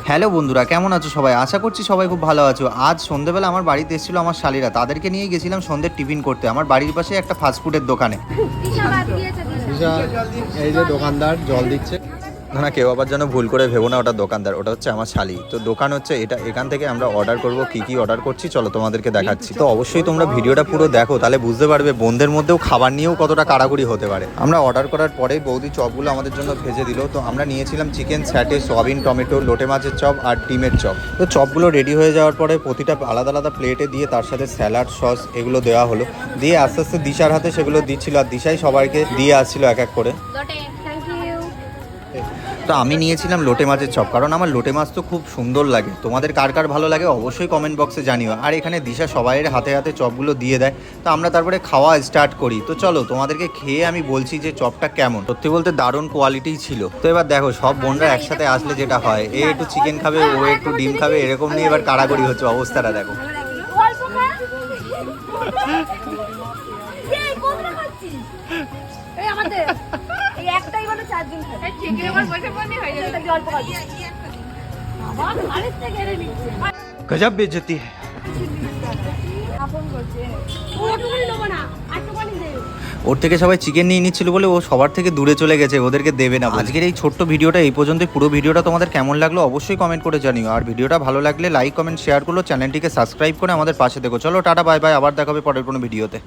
Hello বন্ধুরা, কেমন আছো সবাই? আশা করছি সবাই খুব ভালো আছো। আজ সন্ধ্যেবেলা আমার বাড়িতে এসেছিলো আমার শালিরা, তাদেরকে নিয়ে গেছিলাম সন্ধ্যের টিফিন করতে আমার বাড়ির পাশে একটা ফাস্টফুডের দোকানে। এই যে দোকানদার জল দিচ্ছে না, কেউ আবার যেন ভুল করে ভেবো না ওটা দোকানদার, ওটা হচ্ছে আমার শালি। তো দোকান হচ্ছে এটা, এখান থেকে আমরা অর্ডার করব। কি অর্ডার করছি চলো তোমাদেরকে দেখাচ্ছি। তো অবশ্যই তোমরা ভিডিওটা পুরো দেখো, তাহলে বুঝতে পারবে বোনদের মধ্যেও খাবার নিয়েও কতটা কাড়াকুড়ি হতে পারে। আমরা অর্ডার করার পরেই বৌদি চপগুলো আমাদের জন্য ভেজে দিল। তো আমরা নিয়েছিলাম চিকেন স্যাটে, সয়াবিন, টমেটো, লোটে মাছের চপ আর ডিমের চপ। তো চপগুলো রেডি হয়ে যাওয়ার পরে প্রতিটা আলাদা আলাদা প্লেটে দিয়ে তার সাথে স্যালাড, সস এগুলো দেওয়া হলো। দিয়ে আস্তে আস্তে দিশার হাতে সেগুলো দিচ্ছিল, আর দিশাই সবাইকে দিয়ে আসছিল এক এক করে। তো আমি নিয়েছিলাম লোটে মাছের চপ, কারণ আমার লোটে মাছ তো খুব সুন্দর লাগে। তোমাদের কার কার ভালো লাগে অবশ্যই কমেন্ট বক্সে জানিও। আর এখানে দিশা সবাইয়ের হাতে হাতে চপগুলো দিয়ে দেয়। তো আমরা তারপরে খাওয়া স্টার্ট করি। তো চলো তোমাদেরকে খেয়ে আমি বলছি যে চপটা কেমন। সত্যি বলতে দারুণ কোয়ালিটিই ছিল। তো এবার দেখো সব বোনরা একসাথে আসলে যেটা হয়, এ একটু চিকেন খাবে, ও একটু ডিম খাবে, এরকম নিয়ে এবার কাড়াকাড়ি হচ্ছে। অবস্থাটা দেখো। गजब बेइज्जती है। ওর থেকে সবাই চিকেন নিয়ে নিচ্ছিল বলে ও সবার থেকে দূরে চলে গেছে, ওদেরকে দেবে না। আজকের এই ছোট্ট ভিডিওটা এই পর্যন্ত। পুরো ভিডিওটা তোমাদের কেমন লাগলো অবশ্যই কমেন্ট করে জানিও। আর ভিডিওটা ভালো লাগলে লাইক, কমেন্ট, শেয়ার করলো, চ্যানেলটিকে সাবস্ক্রাইব করে আমাদের পাশে দেখো। চলো টাটা, বাই বাই, আবার দেখা হবে পরের কোনো ভিডিওতে।